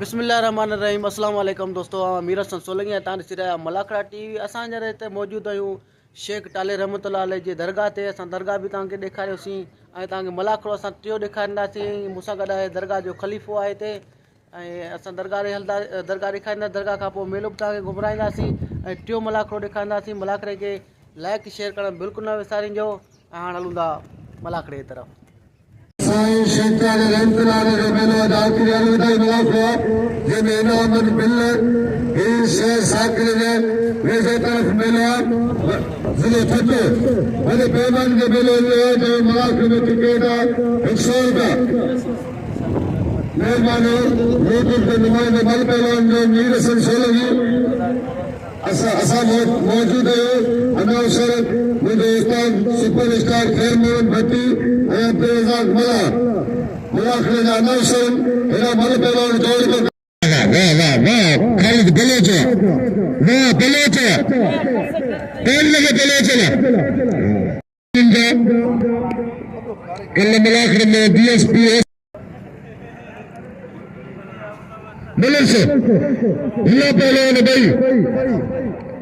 बिस्मिल्लाहिर्रहमानिर्रहीम अस्सलाम वालेकुम दोस्तों मीर हसन सोलंगी तव्हां ॾिसी रहिया मलाखड़ा टीवी। असांजे हिते मौजूदु आहियूं शेख टाले रहमतुल्लाह अलैह जी दरगाह ते। असां दरगाह बि तव्हांखे ॾेखारियोसीं ऐं तव्हांखे मलाखड़ो असां टियों ॾेखारींदासीं। मूंसां गॾु आहे दरगाह जो ख़लीफ़ो आहे हिते ऐं असां दरगाह ॾे हलंदा दरगाह ॾेखारींदा। दरगाह खां पोइ मेलो बि तव्हांखे घुमाईंदासीं ऐं टियों मलाखड़ो ॾेखारींदासीं। मलाखड़े खे लाइक शेयर करणु बिल्कुलु न विसारींजो। ऐं हाणे हलूं था मलाखड़े जी तरफ़। साईं शेख टाले रहमतुल्लाह अलैह जो मेलो अदा करिया वेंदा मलाखड़ा जंहिंमें इनामत बिल ही शहर साकिर जे वेझे तरफ़ मेलो ज़िले थधो वॾे पैमाने ते मेलो इहो आहे जो मलाखड़े में टिकट आहे 100 रुपया। महिरबानी यूट्यूब ते नुमाइंदे मल पहलवान जो मीर हसन सोलंगी असां मौजूद आहियूं। अनाउंसर मुंहिंजो उस्ताद सुपर स्टार खैर मोहम्मद भट्टी ऐं अब्दुल रज़ाक मला मलाखड़े जा अनाउंसर हेॾा मल पहलवान दौड़ वाह वाह वाह खालिद बलोच वाह बलोच कौन लगे बलोच कल मलाखड़े में DSP मलर से हिला पहलवान भाई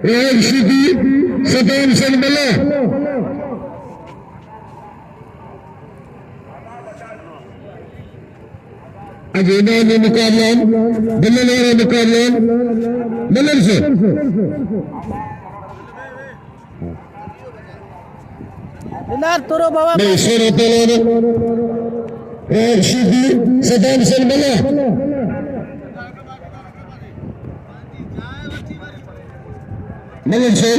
राज शिदी सदाम सन मला अब इनामी मुकाबला बल्ले वाला मुकाबला मलर से तोरो बाबा नहीं सोना पहलवान राज शिदी सदाम सन मला मलर से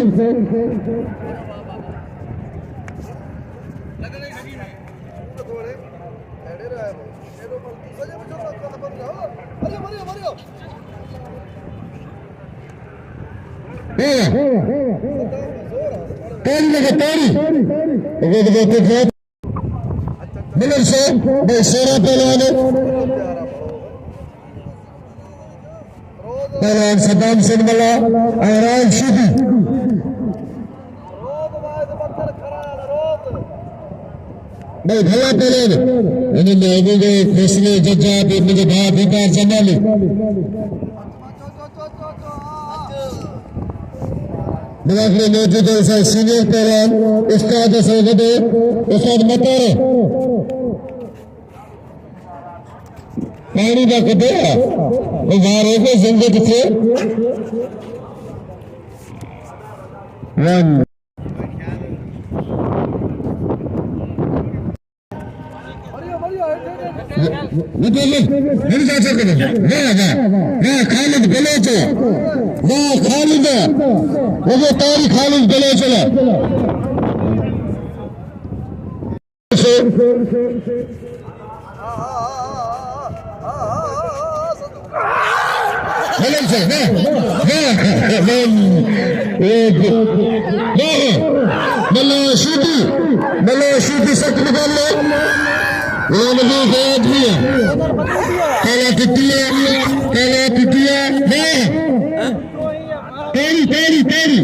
तारी लगे तारी मलर से सोना पहलवान सदाम सिंह मला राज शिदी भाई भला पहलवान इन्हें फैसले जजा मुझे भाई बेकार संभाली मलाखड़े मौजूद है सीनियर पहलवान उस्ताद सैयद उस्ताद मतर पानी का कटोरा बाहर होकर जिंदगी थे वन खालिद बलोच वाह खालिद वो तारी खालिद बलोच मलोशी सख्त निकाल लो काला टिटिया तेरी तेरी तेरी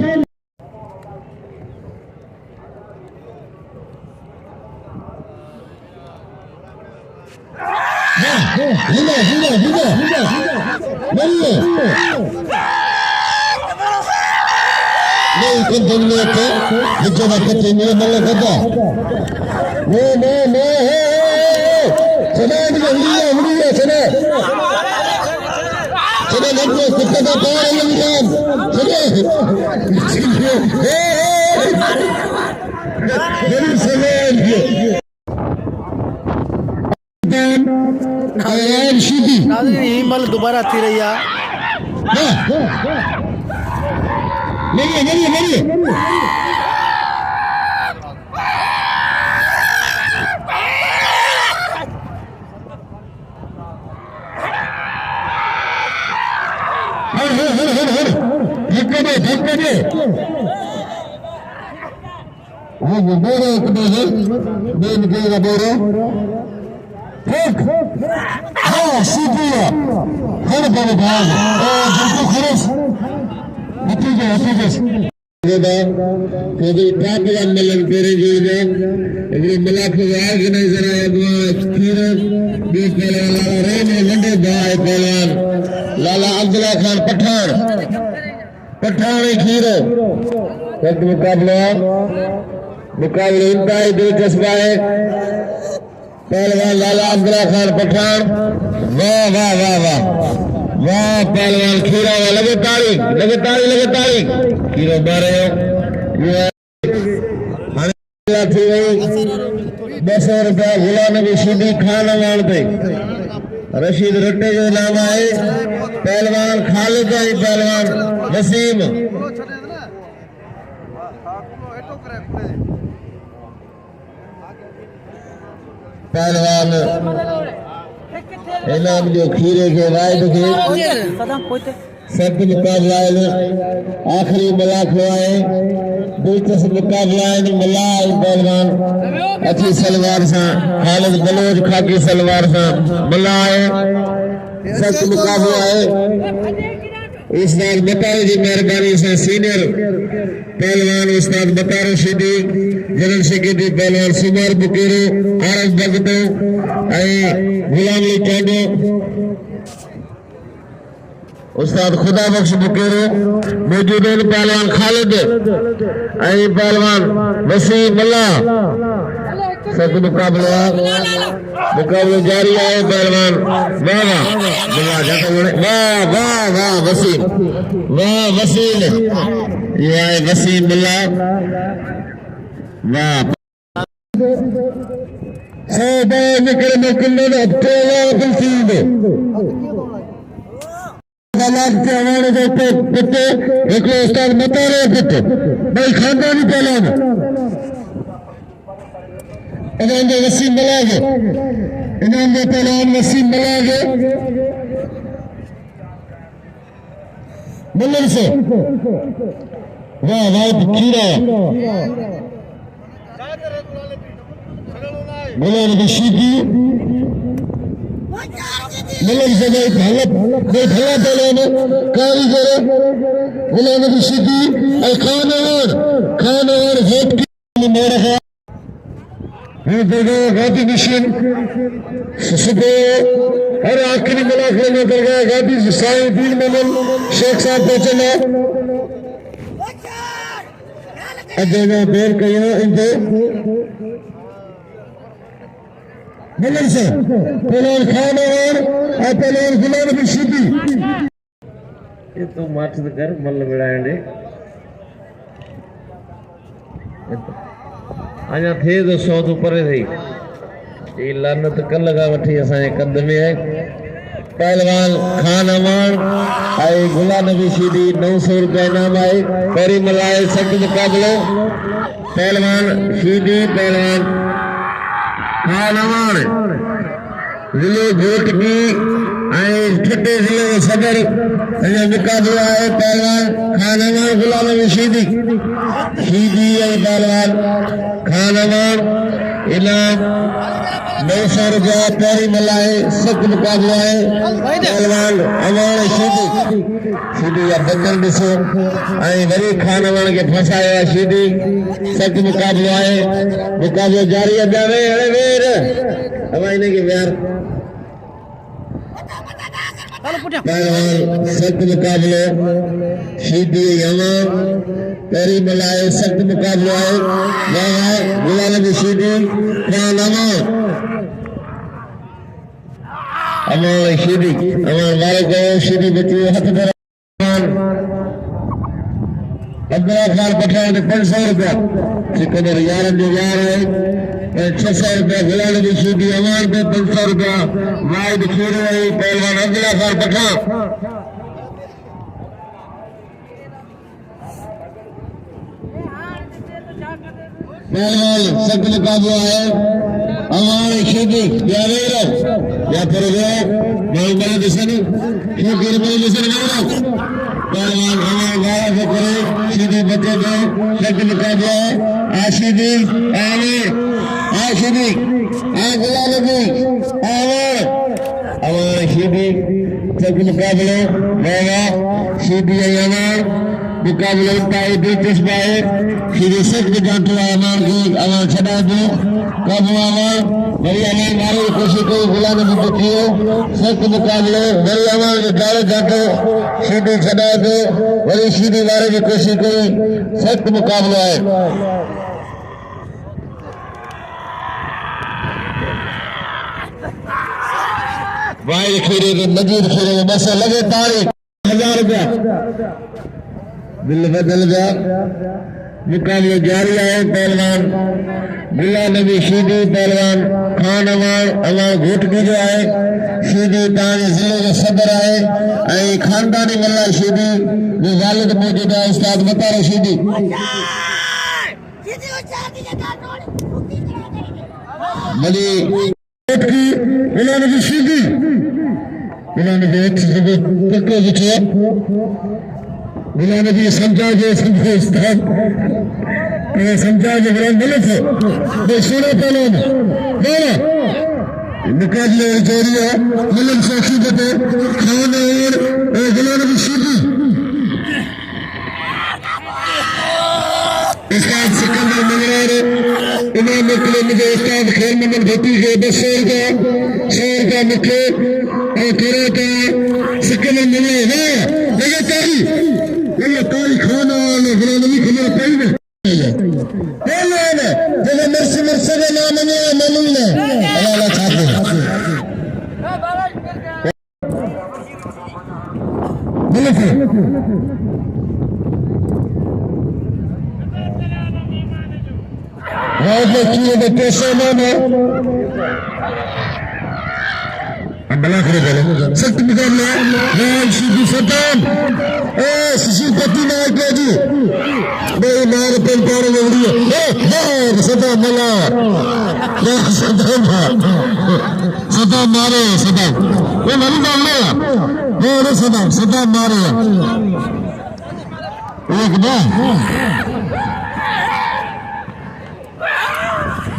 नहीं कंटिन्यू तो जब कंटिन्यू मतलब करता no सदा हुई सदा सदा लगो कुत्ते का पार लंघन सदा मल दोबारा थी रही है क्योंकि टाप का मिलन तेरे जोड़े अगर मलाक वार के नहीं जरा अगवा खीर भी पहलवान लाला रेने लंडे दाए पहलवान लाला अब्दुल्ला खान पठान खीर वक्त मुकाबले इंतहाई दिलचस्प है पहलवान लाला अब्दुल्ला खान पठान वाह वाह वाह वाह वाह पहलवान खीरा लगे ताली खीरो मारे थी वही 200 रुपया गुलाम नबी सीधी खान अवान पे रशीद रट्टे जो नाम आए पहलवान खालिद आई पहलवान वसीम पहलवान इनाम जो खीरे के वायद के सब मुकाबला आखिरी मलाक हुआए दिलचस्प मुकाबला मलाह पहलवान अच्छी सलवार से खालिद बलोच खाकी सलवार से मलाह सख्त मुकाबला है इस बार बताओ जी मेहरबानी से सीनियर पहलवान उस्ताद बतारो सीधी जनरल सेक्रेटरी पहलवान सुमार बुकेरो आरफ भगतो गुलाम अली टांडो उस्ताद खुदा बख्श बुकेरो मौजूद पहलवान खालिद पहलवान वसीम मल्ला सब मुकाबला जारी है पहलवान वाह वाह वाह वसीम ये है वसीम मल्ला वाह सौदा निकल मुकल्ले अब्दुल्ला बिलसीद हालात के हमारे दोस्तों पुत्र एक उस्ताद बता रहे पुत्र भाई खानदानी पहलवान इनाम वसीम मलागे इनाम पहलवान वसीम मलागे मुल्लन से वाह वाह खीरा गुलाम रशीदी मुल्लन से भाई भला पहलवान कारीगर गुलाम रशीदी खान और हेट की मेरा है गादी मिशन सुबह हर आखिरी मुलाकात में कर गया गादी साई दिन में शेख साहब पहुंचना अजय देर कहीं इनसे मिलन से पहलवान खान और पहलवान गुलाम नबी सीधी ये तो मार्च कर मल्ल बिड़ाएंगे अञा थे तो 100 तो परे थी ये लानत कल लगा वठी असांजे कद में है पहलवान खान अमान आई गुलाम नबी सीधी 900 रुपया इनाम आए परी मलाए सख्त मुकाबलो पहलवान सीधी पहलवान खान अमान जिले घोट की छठे जिले में सदर मुकाबला है पहलवान खान अमान गुलाम नबी सीधी पहलवान खान अमान इनाम 900 रुपया पैरी मलाए सख्त मुकाबला है पहलवान अमान सीधी या बंदर ॾिसो वरी खान अमान के फसायो आहे सीधी सख्त मुकाबलो है मुकाबलो जारी है इन के प्यार पहलवान सख्त मुकाबलो सीधी अमान पैरी मलाए सख्त मुकाबलो है गुलाम नबी सीधी खान अमान सीधी अमान वाले को सीधी बच्चे हाथ पर अब्दुल्ला खान पठान 500 रुपया सिकंदर यारन जो यार है 600 रुपया गुलाम नबी सीधी अमान पे 500 रुपया वाइड खीरे है पहलवान अब्दुल्ला खान पठान पहलवान सख्त मुकाबला है अमान सीधी या फिर बहुत दिशन पहलवान अमान वाला से करे सीधी बच्चे को सख्त मुकाबला है आशीदी आशीदी गुलाम नबी अमान सीधी सख्त मुकाबला सीधी अमान मुकाबला इंतहाई दिलचस्प है सीधे सख्त जांच अमान को अमान छड़ा दो कब अमान बड़ी अमान मारे की कोशिश को गुलाम नबी कियो सख्त मुकाबले बड़ी अमान के डाले जांचो सीधे छड़ा दो बड़ी सीधी मारे की कोशिश की सख्त मुकाबला है वाहिद खेरे के मजीद खेरे के बस लगे तारीख 1000 रुपया दिल बदल गया मुकाबला जारी है पहलवान बिल्ला नबी शीदी पहलवान खान अवान घोट की जो है शीदी ताज जिले के सदर है खानदानी मल्ला शीदी जो वालिद मौजूद है उस्ताद मतार शीदी बड़ी घोट की बिल्ला नबी शीदी बिल्ला नबी पक्के जिठे बिल्ला नबी समझा जो उस्ताद समझा जो बड़ा गलत है सोना पहलवान बोला मुकाबले जारी है मलम साखी बते खान और बिल्ला नबी शीदी उस्ताद सिकंदर मंगरार इमाम मुकले मुझे उस्ताद खैर मोहम्मद भट्टी के 200 रुपया मुखे और करे का सिकंदर मंगरार लगे तारी खाना वाले बिल्ला नबी खिला पाई में जब मरसे का नाम है मालूम है अल्लाह छापे बोलो फिर रात में किए गए पैसे में बला करे बोले सख्त मुकाबला राम सीधी सतान सुशील पति नायक के जी भाई मार पेन पारे में उड़ी है सदा मला सदा मारे सदा वो नहीं डाल ले वो सदा मारे एक ना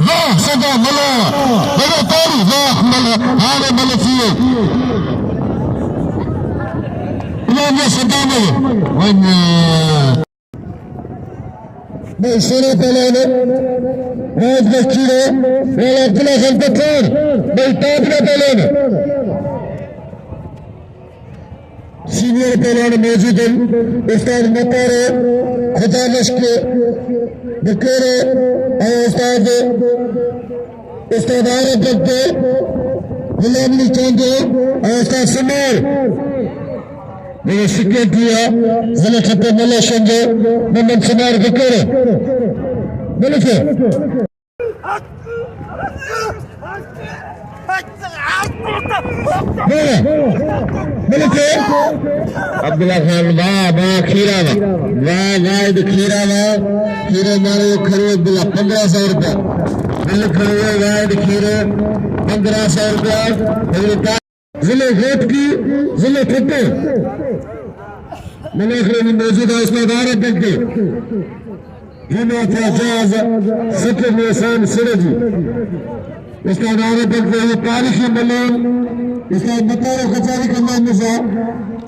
वाह सदा मला बड़ा तारी वाह मला हारे मला फिए इमाम सदा में मैं सोने पहले राज बख्शीरे वाला अब्दुल्ला खान पठान मैं टापना पहले सीनियर पहलवान मौजूद हैं उस्ताद मतारे खुदा नश्के बकेरे उस्ताद आरफ बख्ते गुलाम चांदे उस्ताद समार मेरे सिक्के किया जिले खत्ते मल्ला शंगे मोहम्मद समार बकेरे बोले थे अब्दुल्ला खान वाह खीरा वाह खीरा खीरे मारे खड़े अब्दुल्ला 1500 रुपया बिल खड़े वाहिद खीरे 1500 रुपया जिले घोट की जिले खट्टे मनाखरे में मौजूद है उसमें दारा बग्गे जिन्हें था जाज सत्र में सान सिरजी इसका दारा बग्गे ये तारीखी मलीन इसका मतारा कचारी का नाम निशा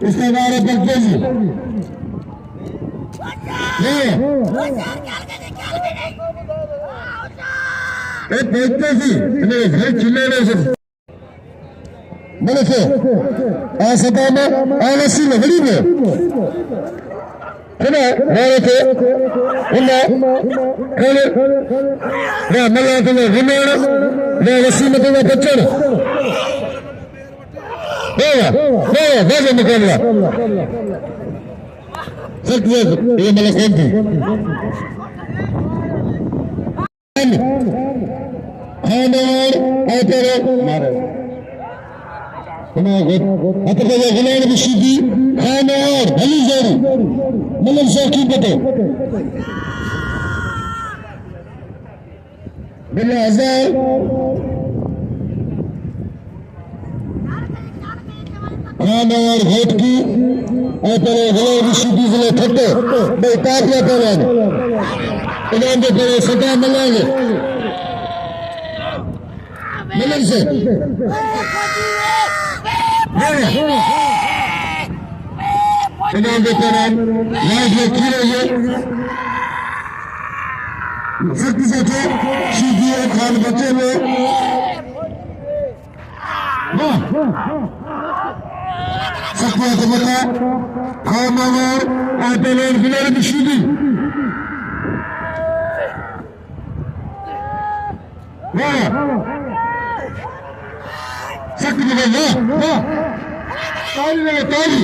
इसका दारा बग्गे जी देखते सी घर चिल्लाने से बोले थे सदा में आलसी लकड़ी में बोले थे मला तुम्हें विमान वसी में तुम्हें बच्चन मुकाबला ये मतलब कौन थी मारे गुलाम शीदी खान और भली जोड़ी मलम शौकी बटे बिल्ला हजार खान और घोट की गुलाम शीदी जिले ठट्टे भाई काफिया पहलवान इनाम दे पहले सदा मलांगे मलम से इनाम देते हैं लाइफ में की रही है शक्ति से सीधी खान बच्चे में शक्ति से बता खान और आटे लोग बिना सीधी शक्ति में ताली लगे ताली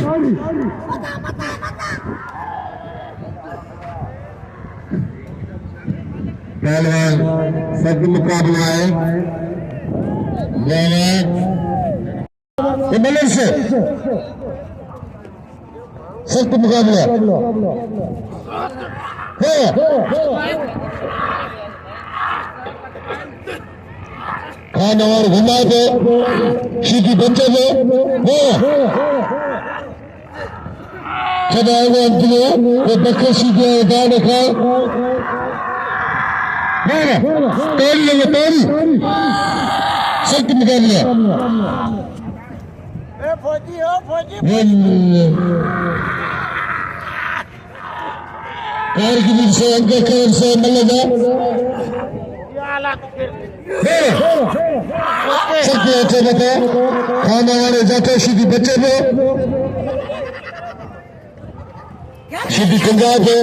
पहलवान सब मुकाबला है मलर से सख्त मुकाबला खान और घुमा दे सीधी बच्चे दे चलाएगा वो बच्चे सीधे उदार खाए तोड़ी लेंगे तोड़ी सख्त मुकाबला कारगिल से अंकल करण से मिलेगा सख्त अच्छे बता खाना वाले जाते सीधी बच्चे पे सीधी पंजाब पे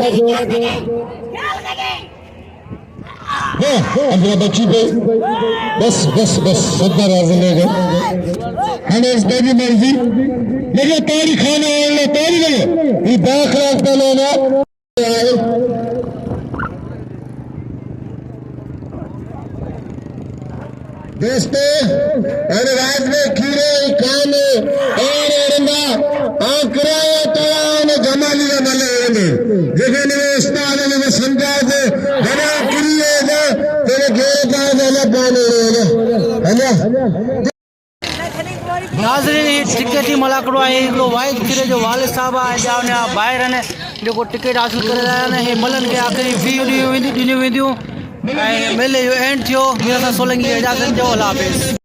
अपना बच्ची पे बस बस बस सत्तर राजा लेगा खाने इस बेबी मर्जी लेकिन तारी खाने वाले तारी लगे ये बाख रखता लेना दोस्तों हर राज में खीरे खाने और एरंदा आंकराया तलाव ने जमाली का मले एरंदे जगह ने उस्ताद ने समझा दे बना किरिए दे तेरे घेरे का वाला पानी है ना नाज़रीन ही टिकट ही मलाकड़ो आहे हिकिड़ो वाइट खीरे जो वालिद साहब आहे जाने ॿाहिरि आहिनि जेको टिकट हासिल करे रहिया आहिनि हे मलनि खे आख़िरी फी ॾिनियूं वेंदियूं ऐं मेले जो एंड थियो मीरा सोलंकी इजाज़त जो अल्लाह हाफ़िज़।